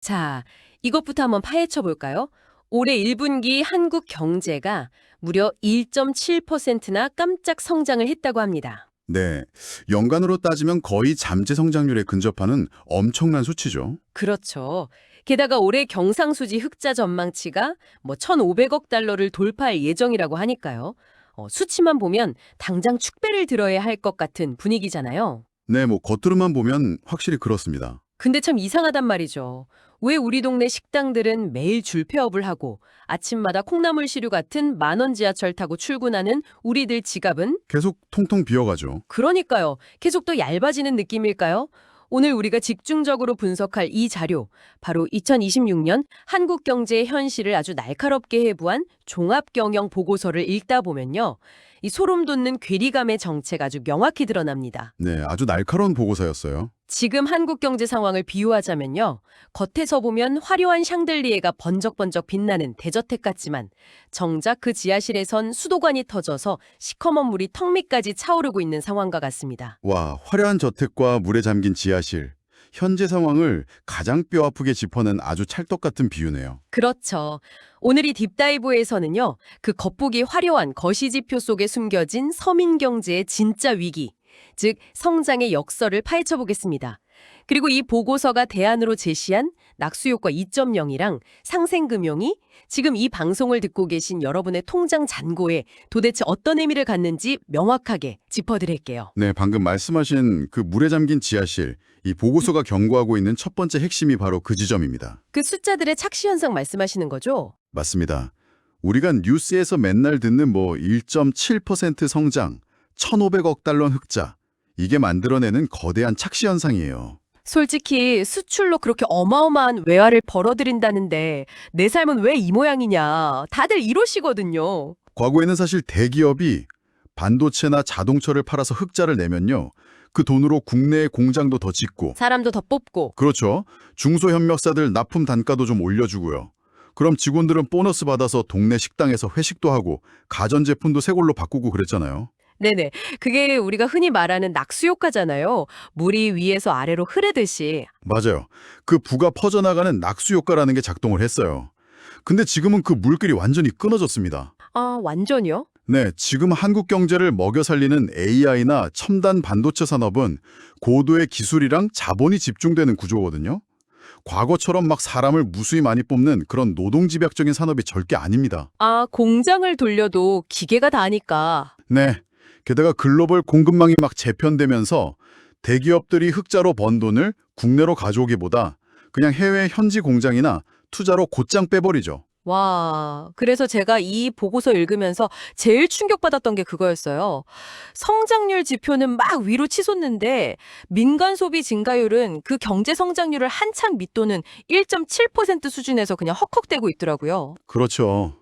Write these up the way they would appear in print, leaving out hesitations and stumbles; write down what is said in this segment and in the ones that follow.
자, 이것부터 한번 파헤쳐 볼까요? 올해 1분기 한국 경제가 무려 1.7%나 깜짝 성장을 했다고 합니다. 네, 연간으로 따지면 거의 잠재 성장률에 근접하는 엄청난 수치죠. 그렇죠. 게다가 올해 경상수지 흑자 전망치가 1,500억 달러를 돌파할 예정이라고 하니까요. 수치만 보면 당장 축배를 들어야 할 것 같은 분위기잖아요. 네, 겉으로만 보면 확실히 그렇습니다. 근데 참 이상하단 말이죠. 왜 우리 동네 식당들은 매일 줄폐업을 하고 아침마다 콩나물 시루 같은 만원 지하철 타고 출근하는 우리들 지갑은 계속 통통 비어가죠. 그러니까요. 계속 더 얇아지는 느낌일까요? 오늘 우리가 집중적으로 분석할 이 자료, 바로 2026년 한국 경제의 현실을 아주 날카롭게 해부한 종합경영 보고서를 읽다 보면요. 이 소름 돋는 괴리감의 정체가 아주 명확히 드러납니다. 네, 아주 날카로운 보고서였어요. 지금 한국 경제 상황을 비유하자면요. 겉에서 보면 화려한 샹들리에가 번쩍번쩍 빛나는 대저택 같지만 정작 그 지하실에선 수도관이 터져서 시커먼 물이 턱 밑까지 차오르고 있는 상황과 같습니다. 와, 화려한 저택과 물에 잠긴 지하실. 현재 상황을 가장 뼈아프게 짚어낸 아주 찰떡 같은 비유네요. 그렇죠. 오늘 이 딥다이브에서는요. 그 겉보기 화려한 거시지표 속에 숨겨진 서민 경제의 진짜 위기, 즉 성장의 역설을 파헤쳐 보겠습니다. 그리고 이 보고서가 대안으로 제시한 낙수효과 2.0이랑 상생금융이 지금 이 방송을 듣고 계신 여러분의 통장 잔고에 도대체 어떤 의미를 갖는지 명확하게 짚어드릴게요. 네, 방금 말씀하신 그 물에 잠긴 지하실, 이 보고서가 경고하고 있는 첫 번째 핵심이 바로 그 지점입니다. 그 숫자들의 착시 현상 말씀하시는 거죠? 맞습니다. 우리가 뉴스에서 맨날 듣는 1.7% 성장, 1,500억 달러 흑자, 이게 만들어내는 거대한 착시 현상이에요. 솔직히 수출로 그렇게 어마어마한 외화를 벌어들인다는데 내 삶은 왜 이 모양이냐. 다들 이러시거든요. 과거에는 사실 대기업이 반도체나 자동차를 팔아서 흑자를 내면요. 그 돈으로 국내에 공장도 더 짓고, 사람도 더 뽑고. 그렇죠. 중소협력사들 납품 단가도 좀 올려주고요. 그럼 직원들은 보너스 받아서 동네 식당에서 회식도 하고 가전제품도 새 걸로 바꾸고 그랬잖아요. 네네. 그게 우리가 흔히 말하는 낙수효과잖아요. 물이 위에서 아래로 흐르듯이. 맞아요. 그 부가 퍼져나가는 낙수 효과라는 게 작동을 했어요. 근데 지금은 그 물길이 완전히 끊어졌습니다. 아, 완전요? 네, 지금 한국 경제를 먹여 살리는 AI나 첨단 반도체 산업은 고도의 기술이랑 자본이 집중되는 구조거든요. 과거처럼 막 사람을 무수히 많이 뽑는 그런 노동집약적인 산업이 절대 아닙니다. 아, 공장을 돌려도 기계가 다 하니까. 네, 게다가 글로벌 공급망이 막 재편되면서 대기업들이 흑자로 번 돈을 국내로 가져오기보다 그냥 해외 현지 공장이나 투자로 곧장 빼버리죠. 와, 그래서 제가 이 보고서 읽으면서 제일 충격받았던 게 그거였어요. 성장률 지표는 막 위로 치솟는데 민간 소비 증가율은 그 경제 성장률을 한참 밑도는 1.7% 수준에서 그냥 헉헉대고 있더라고요. 그렇죠.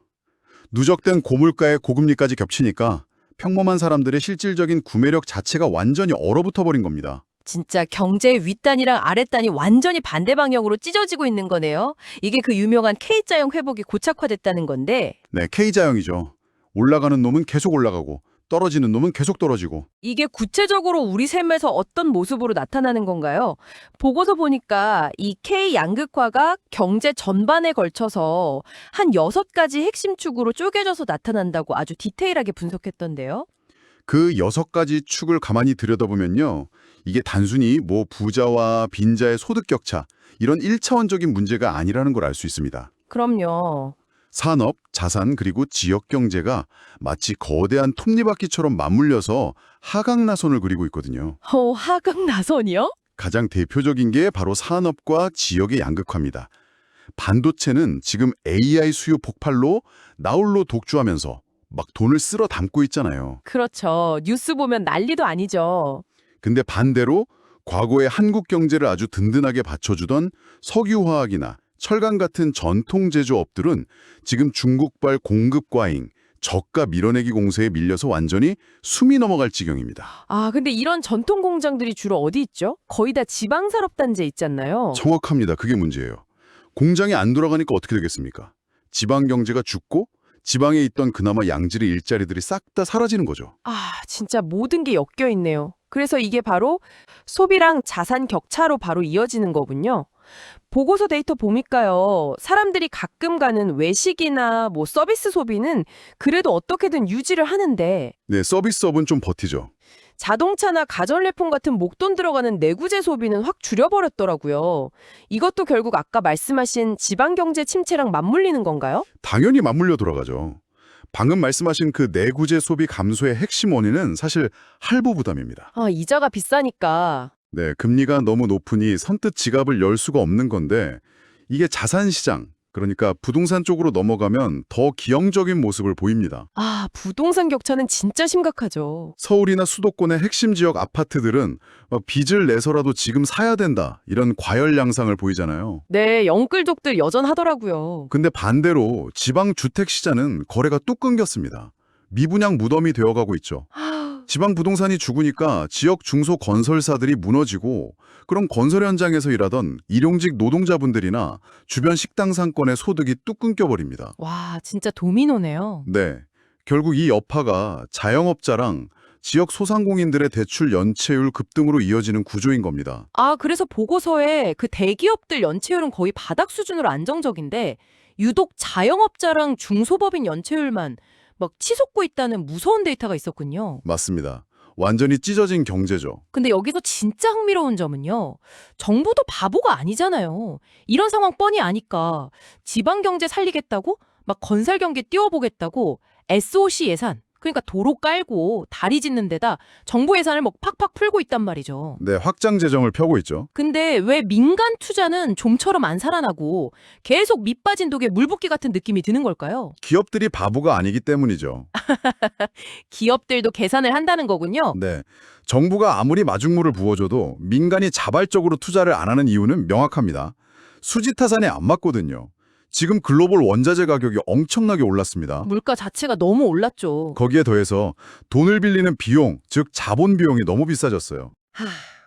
누적된 고물가에 고금리까지 겹치니까 평범한 사람들의 실질적인 구매력 자체가 완전히 얼어붙어 버린 겁니다. 진짜 경제의 윗단이랑 아랫단이 완전히 반대 방향으로 찢어지고 있는 거네요. 이게 그 유명한 K자형 회복이 고착화됐다는 건데 네, K자형이죠. 올라가는 놈은 계속 올라가고 떨어지는 놈은 계속 떨어지고. 이게 구체적으로 우리 삶에서 어떤 모습으로 나타나는 건가요? 보고서 보니까 이 K 양극화가 경제 전반에 걸쳐서 한 6가지 핵심 축으로 쪼개져서 나타난다고 아주 디테일하게 분석했던데요. 그 6가지 축을 가만히 들여다보면요. 이게 단순히 부자와 빈자의 소득 격차, 이런 1차원적인 문제가 아니라는 걸 알 수 있습니다. 그럼요. 산업, 자산, 그리고 지역 경제가 마치 거대한 톱니바퀴처럼 맞물려서 하강나선을 그리고 있거든요. 하강 나선이요? 가장 대표적인 게 바로 산업과 지역의 양극화입니다. 반도체는 지금 AI 수요 폭발로 나홀로 독주하면서 막 돈을 쓸어 담고 있잖아요. 그렇죠. 뉴스 보면 난리도 아니죠. 근데 반대로 과거에 한국 경제를 아주 든든하게 받쳐주던 석유화학이나 철강 같은 전통 제조업들은 지금 중국발 공급 과잉, 저가 밀어내기 공세에 밀려서 완전히 숨이 넘어갈 지경입니다. 아, 근데 이런 전통 공장들이 주로 어디 있죠? 거의 다 지방산업단지에 있잖아요. 정확합니다. 그게 문제예요. 공장이 안 돌아가니까 어떻게 되겠습니까? 지방 경제가 죽고 지방에 있던 그나마 양질의 일자리들이 싹 다 사라지는 거죠. 아, 진짜 모든 게 엮여 있네요. 그래서 이게 바로 소비랑 자산 격차로 바로 이어지는 거군요. 보고서 데이터 보니까요. 사람들이 가끔 가는 외식이나 서비스 소비는 그래도 어떻게든 유지를 하는데 네, 서비스업은 좀 버티죠. 자동차나 가전제품 같은 목돈 들어가는 내구재 소비는 확 줄여버렸더라고요. 이것도 결국 아까 말씀하신 지방경제 침체랑 맞물리는 건가요? 당연히 맞물려 돌아가죠. 방금 말씀하신 그 내구재 소비 감소의 핵심 원인은 사실 할부 부담입니다. 아, 이자가 비싸니까. 네, 금리가 너무 높으니 선뜻 지갑을 열 수가 없는 건데 이게 자산 시장, 그러니까 부동산 쪽으로 넘어가면 더 기형적인 모습을 보입니다. 아, 부동산 격차는 진짜 심각하죠. 서울이나 수도권의 핵심 지역 아파트들은 빚을 내서라도 지금 사야 된다, 이런 과열 양상을 보이잖아요. 네, 영끌족들 여전하더라고요. 근데 반대로 지방 주택 시장은 거래가 뚝 끊겼습니다. 미분양 무덤이 되어가고 있죠. 지방 부동산이 죽으니까 지역 중소 건설사들이 무너지고 그런 건설 현장에서 일하던 일용직 노동자분들이나 주변 식당 상권의 소득이 뚝 끊겨버립니다. 와, 진짜 도미노네요. 네, 결국 이 여파가 자영업자랑 지역 소상공인들의 대출 연체율 급등으로 이어지는 구조인 겁니다. 아, 그래서 보고서에 그 대기업들 연체율은 거의 바닥 수준으로 안정적인데 유독 자영업자랑 중소법인 연체율만 막 치솟고 있다는 무서운 데이터가 있었군요. 맞습니다. 완전히 찢어진 경제죠. 근데 여기서 진짜 흥미로운 점은요. 정부도 바보가 아니잖아요. 이런 상황 뻔히 아니까 지방 경제 살리겠다고 막 건설 경기 띄워보겠다고 SOC 예산, 그러니까 도로 깔고 다리 짓는 데다 정부 예산을 막 팍팍 풀고 있단 말이죠. 네, 확장 재정을 펴고 있죠. 근데 왜 민간 투자는 좀처럼 안 살아나고 계속 밑 빠진 독에 물 붓기 같은 느낌이 드는 걸까요? 기업들이 바보가 아니기 때문이죠. 기업들도 계산을 한다는 거군요. 네, 정부가 아무리 마중물을 부어줘도 민간이 자발적으로 투자를 안 하는 이유는 명확합니다. 수지타산에 안 맞거든요. 지금 글로벌 원자재 가격이 엄청나게 올랐습니다. 물가 자체가 너무 올랐죠. 거기에 더해서 돈을 빌리는 비용, 즉 자본 비용이 너무 비싸졌어요.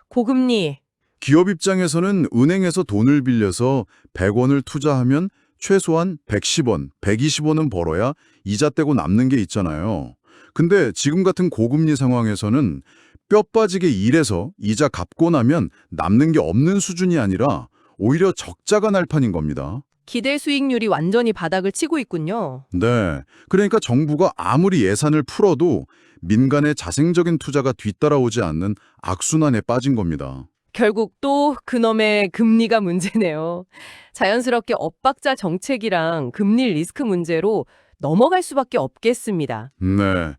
고금리. 기업 입장에서는 은행에서 돈을 빌려서 100원을 투자하면 최소한 110원, 120원은 벌어야 이자 떼고 남는 게 있잖아요. 근데 지금 같은 고금리 상황에서는 뼈 빠지게 일해서 이자 갚고 나면 남는 게 없는 수준이 아니라 오히려 적자가 날 판인 겁니다. 기대 수익률이 완전히 바닥을 치고 있군요. 네, 그러니까 정부가 아무리 예산을 풀어도 민간의 자생적인 투자가 뒤따라오지 않는 악순환에 빠진 겁니다. 결국 또 그놈의 금리가 문제네요. 자연스럽게 엇박자 정책이랑 금리 리스크 문제로 넘어갈 수밖에 없겠습니다. 네,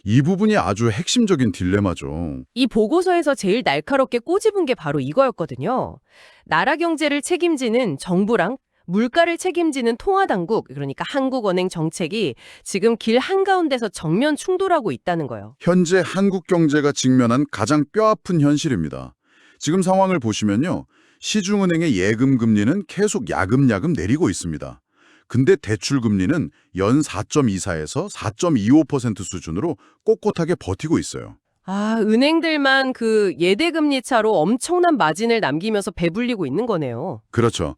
이 부분이 아주 핵심적인 딜레마죠. 이 보고서에서 제일 날카롭게 꼬집은 게 바로 이거였거든요. 나라 경제를 책임지는 정부랑 물가를 책임지는 통화당국, 그러니까 한국은행 정책이 지금 길 한가운데서 정면 충돌하고 있다는 거예요. 현재 한국 경제가 직면한 가장 뼈아픈 현실입니다. 지금 상황을 보시면요, 시중은행의 예금 금리는 계속 야금야금 내리고 있습니다. 근데 대출 금리는 연 4.24에서 4.25% 수준으로 꼿꼿하게 버티고 있어요. 아, 은행들만 그 예대금리 차로 엄청난 마진을 남기면서 배불리고 있는 거네요. 그렇죠.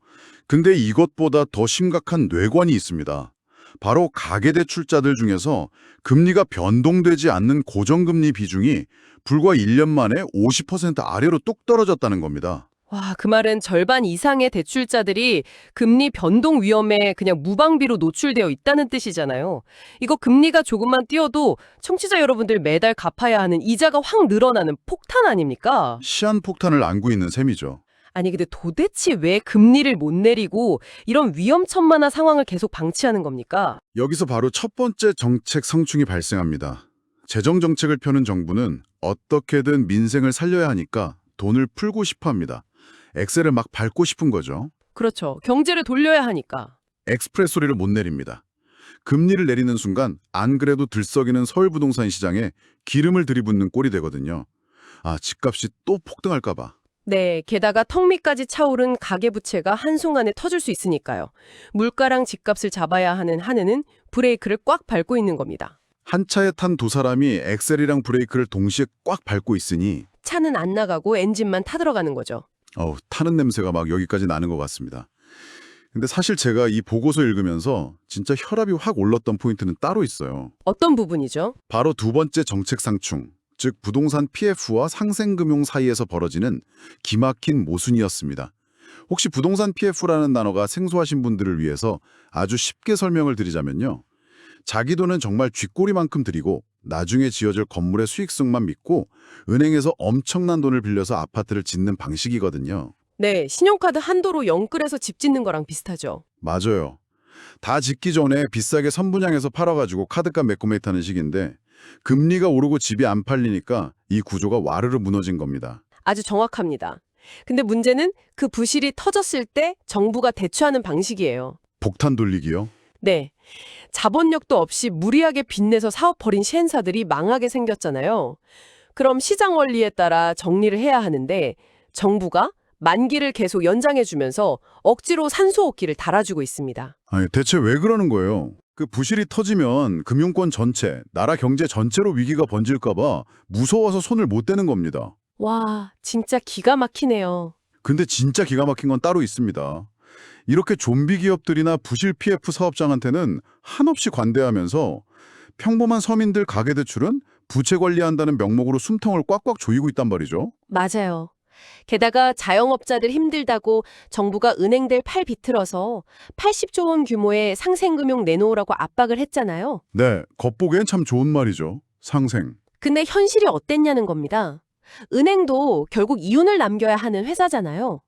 근데 이것보다 더 심각한 뇌관이 있습니다. 바로 가계대출자들 중에서 금리가 변동되지 않는 고정금리 비중이 불과 1년 만에 50% 아래로 뚝 떨어졌다는 겁니다. 와, 그 말은 절반 이상의 대출자들이 금리 변동 위험에 그냥 무방비로 노출되어 있다는 뜻이잖아요. 이거 금리가 조금만 뛰어도 청취자 여러분들 매달 갚아야 하는 이자가 확 늘어나는 폭탄 아닙니까? 시한폭탄을 안고 있는 셈이죠. 아니, 근데 도대체 왜 금리를 못 내리고 이런 위험천만한 상황을 계속 방치하는 겁니까? 여기서 바로 첫 번째 정책 성충이 발생합니다. 재정정책을 펴는 정부는 어떻게든 민생을 살려야 하니까 돈을 풀고 싶어 합니다. 엑셀을 막 밟고 싶은 거죠. 그렇죠. 경제를 돌려야 하니까. 엑스프레소리를 못 내립니다. 금리를 내리는 순간 안 그래도 들썩이는 서울 부동산 시장에 기름을 들이붓는 꼴이 되거든요. 아, 집값이 또 폭등할까 봐. 네, 게다가 턱 밑까지 차오른 가계부채가 한순간에 터질 수 있으니까요. 물가랑 집값을 잡아야 하는 한은은 브레이크를 꽉 밟고 있는 겁니다. 한 차에 탄 두 사람이 엑셀이랑 브레이크를 동시에 꽉 밟고 있으니 차는 안 나가고 엔진만 타들어가는 거죠. 타는 냄새가 막 여기까지 나는 것 같습니다. 근데 사실 제가 이 보고서 읽으면서 진짜 혈압이 확 올랐던 포인트는 따로 있어요. 어떤 부분이죠? 바로 두 번째 정책 상충, 즉 부동산 PF와 상생금융 사이에서 벌어지는 기막힌 모순이었습니다. 혹시 부동산 PF라는 단어가 생소하신 분들을 위해서 아주 쉽게 설명을 드리자면요. 자기 돈은 정말 쥐꼬리만큼 들이고 나중에 지어질 건물의 수익성만 믿고 은행에서 엄청난 돈을 빌려서 아파트를 짓는 방식이거든요. 네, 신용카드 한도로 영끌해서 집 짓는 거랑 비슷하죠. 맞아요. 다 짓기 전에 비싸게 선분양해서 팔아가지고 카드값 매꾸매입하는 식인데 금리가 오르고 집이 안 팔리니까 이 구조가 와르르 무너진 겁니다. 아주 정확합니다. 근데 문제는 그 부실이 터졌을 때 정부가 대처하는 방식이에요. 폭탄 돌리기요? 네. 자본력도 없이 무리하게 빚내서 사업 벌인 시행사들이 망하게 생겼잖아요. 그럼 시장 원리에 따라 정리를 해야 하는데 정부가 만기를 계속 연장해주면서 억지로 산소호흡기를 달아주고 있습니다. 아니, 대체 왜 그러는 거예요? 그 부실이 터지면 금융권 전체, 나라 경제 전체로 위기가 번질까 봐 무서워서 손을 못 대는 겁니다. 와, 진짜 기가 막히네요. 근데 진짜 기가 막힌 건 따로 있습니다. 이렇게 좀비 기업들이나 부실 PF 사업장한테는 한없이 관대하면서 평범한 서민들 가계대출은 부채 관리한다는 명목으로 숨통을 꽉꽉 조이고 있단 말이죠. 맞아요. 게다가 자영업자들 힘들다고 정부가 은행들 팔 비틀어서 80조 원 규모의 상생금융 내놓으라고 압박을 했잖아요. 네, 겉보기엔 참 좋은 말이죠. 상생. 근데 현실이 어땠냐는 겁니다. 은행도 결국 이윤을 남겨야 하는 회사잖아요.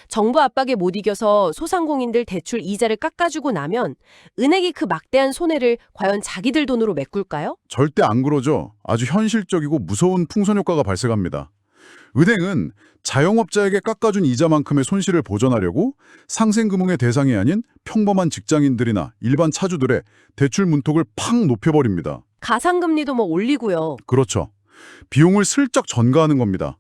정부 압박에 못 이겨서 소상공인들 대출 이자를 깎아주고 나면 은행이 그 막대한 손해를 과연 자기들 돈으로 메꿀까요? 절대 안 그러죠. 아주 현실적이고 무서운 풍선 효과가 발생합니다. 은행은 자영업자에게 깎아준 이자만큼의 손실을 보전하려고 상생금융의 대상이 아닌 평범한 직장인들이나 일반 차주들의 대출 문턱을 팍 높여버립니다. 가상금리도 뭐 올리고요. 그렇죠. 비용을 슬쩍 전가하는 겁니다.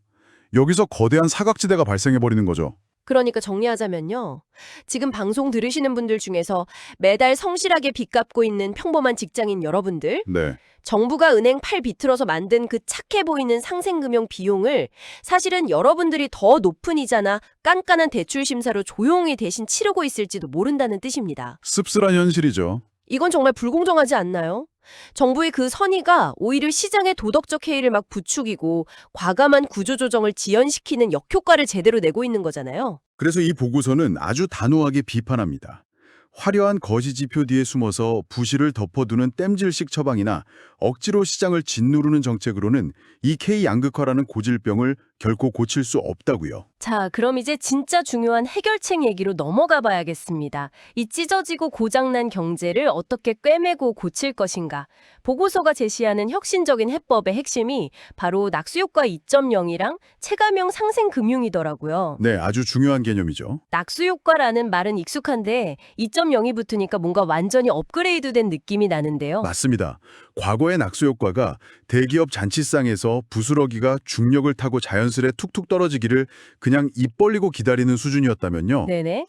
여기서 거대한 사각지대가 발생해버리는 거죠. 그러니까 정리하자면요. 지금 방송 들으시는 분들 중에서 매달 성실하게 빚 갚고 있는 평범한 직장인 여러분들, 네. 정부가 은행 팔 비틀어서 만든 그 착해 보이는 상생금융 비용을 사실은 여러분들이 더 높은 이자나 깐깐한 대출 심사로 조용히 대신 치르고 있을지도 모른다는 뜻입니다. 씁쓸한 현실이죠. 이건 정말 불공정하지 않나요? 정부의 그 선의가 오히려 시장의 도덕적 해이를 막 부추기고 과감한 구조조정을 지연시키는 역효과를 제대로 내고 있는 거잖아요. 그래서 이 보고서는 아주 단호하게 비판합니다. 화려한 거시지표 뒤에 숨어서 부실을 덮어두는 땜질식 처방이나 억지로 시장을 짓누르는 정책으로는 이 K양극화라는 고질병을 결코 고칠 수 없다고요. 자, 그럼 이제 진짜 중요한 해결책 얘기로 넘어가 봐야겠습니다. 이 찢어지고 고장난 경제를 어떻게 꿰매고 고칠 것인가. 보고서가 제시하는 혁신적인 해법의 핵심이 바로 낙수효과 2.0이랑 체감형 상생금융이더라고요. 네, 아주 중요한 개념이죠. 낙수효과라는 말은 익숙한데 2.0이 붙으니까 뭔가 완전히 업그레이드된 느낌이 나는데요. 맞습니다. 과거의 낙수 효과가 대기업 잔치상에서 부스러기가 중력을 타고 자연스레 툭툭 떨어지기를 그냥 입 벌리고 기다리는 수준이었다면요. 네네.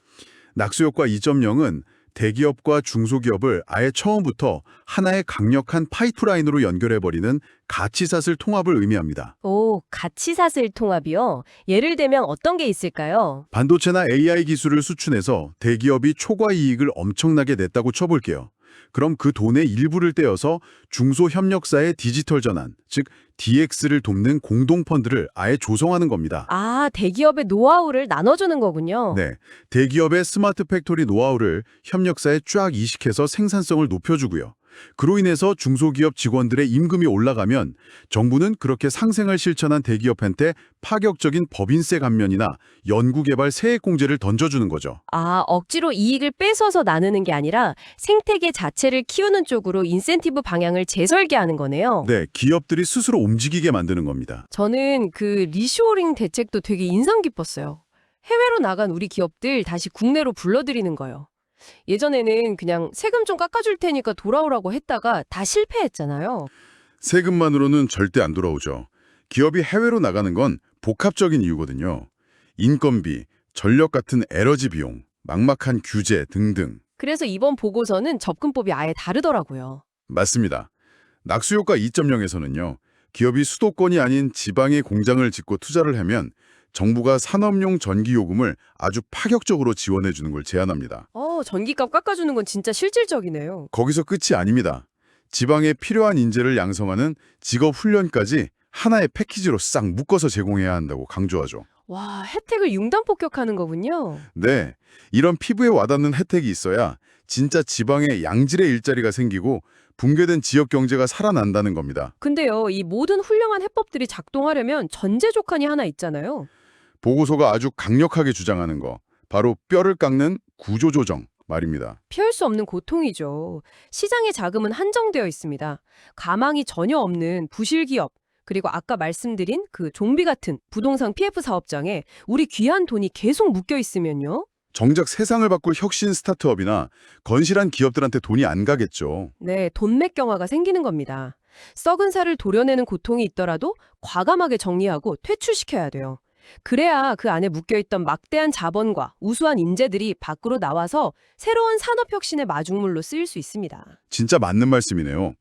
낙수 효과 2.0은 대기업과 중소기업을 아예 처음부터 하나의 강력한 파이프라인으로 연결해버리는 가치사슬 통합을 의미합니다. 오, 가치사슬 통합이요? 예를 들면 어떤 게 있을까요? 반도체나 AI 기술을 수출해서 대기업이 초과 이익을 엄청나게 냈다고 쳐볼게요. 그럼 그 돈의 일부를 떼어서 중소협력사의 디지털 전환, 즉 DX를 돕는 공동펀드를 아예 조성하는 겁니다. 아, 대기업의 노하우를 나눠주는 거군요. 네, 대기업의 스마트 팩토리 노하우를 협력사에 쫙 이식해서 생산성을 높여주고요. 그로 인해서 중소기업 직원들의 임금이 올라가면 정부는 그렇게 상생을 실천한 대기업한테 파격적인 법인세 감면이나 연구개발 세액공제를 던져주는 거죠. 아, 억지로 이익을 뺏어서 나누는 게 아니라 생태계 자체를 키우는 쪽으로 인센티브 방향을 재설계하는 거네요. 네, 기업들이 스스로 움직이게 만드는 겁니다. 저는 그 리쇼어링 대책도 되게 인상 깊었어요. 해외로 나간 우리 기업들 다시 국내로 불러들이는 거예요. 예전에는 그냥 세금 좀 깎아줄 테니까 돌아오라고 했다가 다 실패했잖아요. 세금만으로는 절대 안 돌아오죠. 기업이 해외로 나가는 건 복합적인 이유거든요. 인건비, 전력 같은 에너지 비용, 막막한 규제 등등. 그래서 이번 보고서는 접근법이 아예 다르더라고요. 맞습니다. 낙수효과 2.0에서는요. 기업이 수도권이 아닌 지방에 공장을 짓고 투자를 하면 정부가 산업용 전기요금을 아주 파격적으로 지원해 주는 걸 제안합니다. 전기값 깎아주는 건 진짜 실질적이네요. 거기서 끝이 아닙니다. 지방에 필요한 인재를 양성하는 직업 훈련까지 하나의 패키지로 싹 묶어서 제공해야 한다고 강조하죠. 와, 혜택을 융단 폭격하는 거군요. 네, 이런 피부에 와닿는 혜택이 있어야 진짜 지방에 양질의 일자리가 생기고 붕괴된 지역 경제가 살아난다는 겁니다. 근데요, 이 모든 훌륭한 해법들이 작동하려면 전제 조건이 하나 있잖아요. 보고서가 아주 강력하게 주장하는 거, 바로 뼈를 깎는 구조조정 말입니다. 피할 수 없는 고통이죠. 시장의 자금은 한정되어 있습니다. 가망이 전혀 없는 부실 기업, 그리고 아까 말씀드린 그 좀비 같은 부동산 PF 사업장에 우리 귀한 돈이 계속 묶여 있으면요. 정작 세상을 바꿀 혁신 스타트업이나 건실한 기업들한테 돈이 안 가겠죠. 네, 돈맥경화가 생기는 겁니다. 썩은 살을 도려내는 고통이 있더라도 과감하게 정리하고 퇴출시켜야 돼요. 그래야 그 안에 묶여있던 막대한 자본과 우수한 인재들이 밖으로 나와서 새로운 산업혁신의 마중물로 쓰일 수 있습니다. 진짜 맞는 말씀이네요.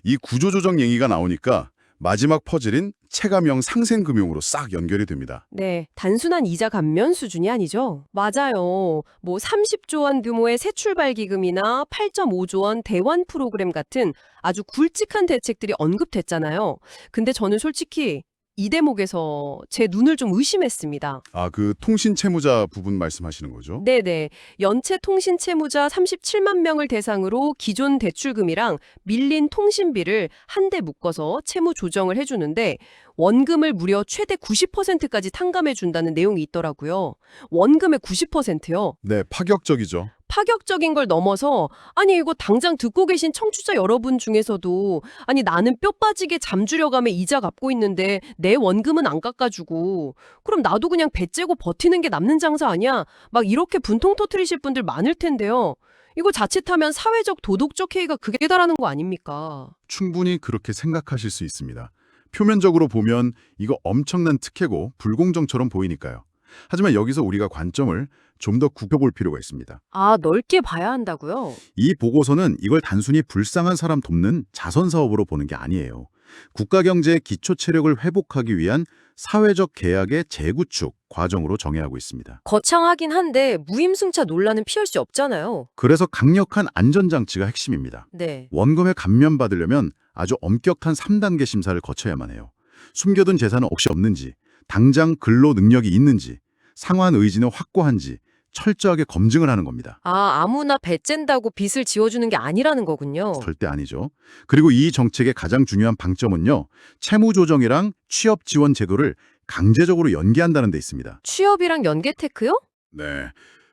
이 구조조정 얘기가 나오니까 마지막 퍼즐인 체감형 상생금융으로 싹 연결이 됩니다. 네, 단순한 이자 감면 수준이 아니죠. 맞아요. 뭐 30조 원 규모의 새 출발 기금이나 8.5조 원 대환 프로그램 같은 아주 굵직한 대책들이 언급됐잖아요. 근데 저는 솔직히 이 대목에서 제 눈을 좀 의심했습니다. 아, 그 통신 채무자 부분 말씀하시는 거죠? 네네. 연체 통신 채무자 37만 명을 대상으로 기존 대출금이랑 밀린 통신비를 한데 묶어서 채무 조정을 해주는데 원금을 무려 최대 90%까지 탕감해 준다는 내용이 있더라고요. 원금의 90%요. 네, 파격적이죠. 파격적인 걸 넘어서 아니 이거 당장 듣고 계신 청취자 여러분 중에서도 아니 나는 뼈 빠지게 잠주려가며 이자 갚고 있는데 내 원금은 안 깎아주고 그럼 나도 그냥 배 째고 버티는 게 남는 장사 아니야? 막 이렇게 분통 터트리실 분들 많을 텐데요. 이거 자칫하면 사회적 도덕적 해이가 극에 달하는 거 아닙니까? 충분히 그렇게 생각하실 수 있습니다. 표면적으로 보면 이거 엄청난 특혜고 불공정처럼 보이니까요. 하지만 여기서 우리가 관점을 좀 더 굽혀볼 필요가 있습니다. 아, 넓게 봐야 한다고요? 이 보고서는 이걸 단순히 불쌍한 사람 돕는 자선 사업으로 보는 게 아니에요. 국가 경제의 기초 체력을 회복하기 위한 사회적 계약의 재구축 과정으로 정의하고 있습니다. 거창하긴 한데 무임승차 논란은 피할 수 없잖아요. 그래서 강력한 안전장치가 핵심입니다. 네. 원금에 감면받으려면 아주 엄격한 3단계 심사를 거쳐야만 해요. 숨겨둔 재산은 혹시 없는지, 당장 근로 능력이 있는지, 상환 의지는 확고한지 철저하게 검증을 하는 겁니다. 아, 아무나 배 쨘다고 빚을 지워주는 게 아니라는 거군요. 절대 아니죠. 그리고 이 정책의 가장 중요한 방점은요. 채무 조정이랑 취업 지원 제도를 강제적으로 연계한다는 데 있습니다. 취업이랑 연계 테크요? 네.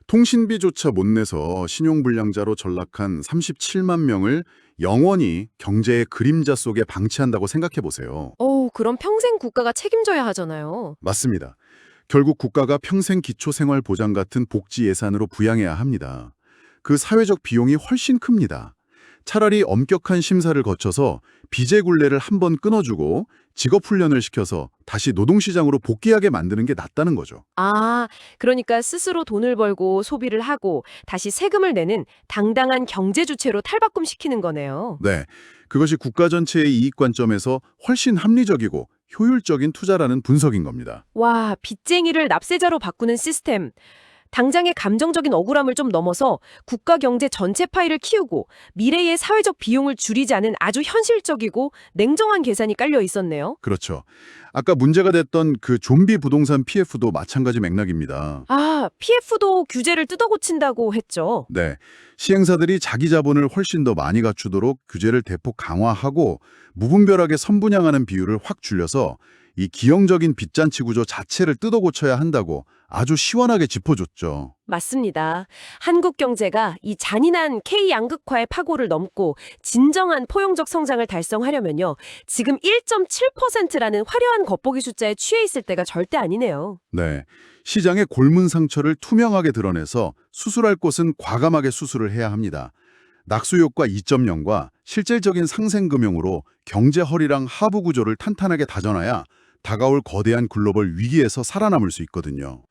통신비조차 못 내서 신용불량자로 전락한 37만 명을 영원히 경제의 그림자 속에 방치한다고 생각해 보세요. 그럼 평생 국가가 책임져야 하잖아요. 맞습니다. 결국 국가가 평생 기초생활보장 같은 복지 예산으로 부양해야 합니다. 그 사회적 비용이 훨씬 큽니다. 차라리 엄격한 심사를 거쳐서 비제굴레를 한번 끊어주고 직업훈련을 시켜서 다시 노동시장으로 복귀하게 만드는 게 낫다는 거죠. 아, 그러니까 스스로 돈을 벌고 소비를 하고 다시 세금을 내는 당당한 경제 주체로 탈바꿈시키는 거네요. 네, 그것이 국가 전체의 이익 관점에서 훨씬 합리적이고 효율적인 투자라는 분석인 겁니다. 와, 빚쟁이를 납세자로 바꾸는 시스템. 당장의 감정적인 억울함을 좀 넘어서 국가 경제 전체 파이를 키우고 미래의 사회적 비용을 줄이지 않은 아주 현실적이고 냉정한 계산이 깔려 있었네요. 그렇죠. 아까 문제가 됐던 그 좀비 부동산 PF도 마찬가지 맥락입니다. 아, PF도 규제를 뜯어고친다고 했죠. 네, 시행사들이 자기 자본을 훨씬 더 많이 갖추도록 규제를 대폭 강화하고 무분별하게 선분양하는 비율을 확 줄여서 이 기형적인 빚잔치 구조 자체를 뜯어고쳐야 한다고 아주 시원하게 짚어줬죠. 맞습니다. 한국 경제가 이 잔인한 K양극화의 파고를 넘고 진정한 포용적 성장을 달성하려면요. 지금 1.7%라는 화려한 겉보기 숫자에 취해 있을 때가 절대 아니네요. 네, 시장의 골문 상처를 투명하게 드러내서 수술할 곳은 과감하게 수술을 해야 합니다. 낙수효과 2.0과 실질적인 상생금융으로 경제 허리랑 하부 구조를 탄탄하게 다져놔야 다가올 거대한 글로벌 위기에서 살아남을 수 있거든요.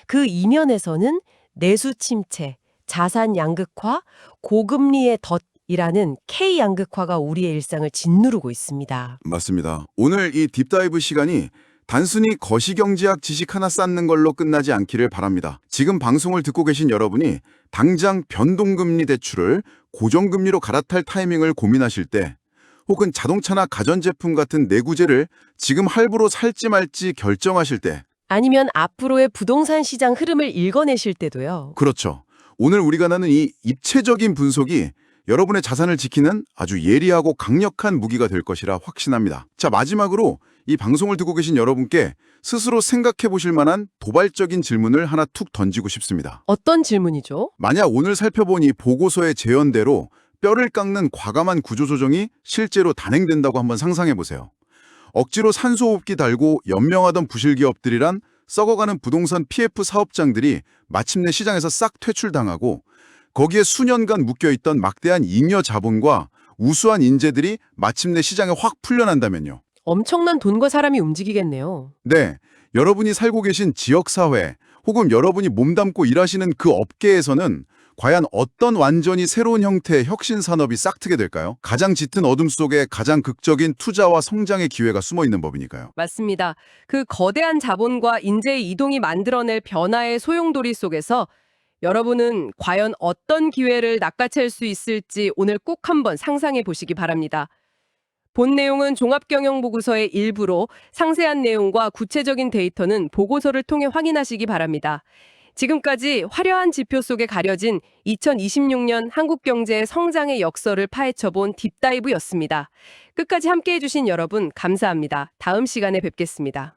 그 이면에서는 내수 침체, 자산 양극화, 고금리의 덫이라는 K 양극화가 우리의 일상을 짓누르고 있습니다. 맞습니다. 오늘 이 딥다이브 시간이 단순히 거시경제학 지식 하나 쌓는 걸로 끝나지 않기를 바랍니다. 지금 방송을 듣고 계신 여러분이 당장 변동금리 대출을 고정금리로 갈아탈 타이밍을 고민하실 때 혹은 자동차나 가전제품 같은 내구재를 지금 할부로 살지 말지 결정하실 때 아니면 앞으로의 부동산 시장 흐름을 읽어내실 때도요. 그렇죠. 오늘 우리가 나눈 이 입체적인 분석이 여러분의 자산을 지키는 아주 예리하고 강력한 무기가 될 것이라 확신합니다. 자, 마지막으로 이 방송을 듣고 계신 여러분께 스스로 생각해 보실 만한 도발적인 질문을 하나 툭 던지고 싶습니다. 어떤 질문이죠? 만약 오늘 살펴본 이 보고서의 재현대로 뼈를 깎는 과감한 구조조정이 실제로 단행된다고 한번 상상해 보세요. 억지로 산소호흡기 달고 연명하던 부실기업들이란 썩어가는 부동산 PF 사업장들이 마침내 시장에서 싹 퇴출당하고 거기에 수년간 묶여있던 막대한 잉여 자본과 우수한 인재들이 마침내 시장에 확 풀려난다면요. 엄청난 돈과 사람이 움직이겠네요. 네, 여러분이 살고 계신 지역사회 혹은 여러분이 몸담고 일하시는 그 업계에서는 과연 어떤 완전히 새로운 형태의 혁신 산업이 싹트게 될까요? 가장 짙은 어둠 속에 가장 극적인 투자와 성장의 기회가 숨어 있는 법이니까요. 맞습니다. 그 거대한 자본과 인재의 이동이 만들어낼 변화의 소용돌이 속에서 여러분은 과연 어떤 기회를 낚아챌 수 있을지 오늘 꼭 한번 상상해 보시기 바랍니다. 본 내용은 종합경영보고서의 일부로 상세한 내용과 구체적인 데이터는 보고서를 통해 확인하시기 바랍니다. 지금까지 화려한 지표 속에 가려진 2026년 한국 경제의 성장의 역설을 파헤쳐본 딥다이브였습니다. 끝까지 함께해 주신 여러분 감사합니다. 다음 시간에 뵙겠습니다.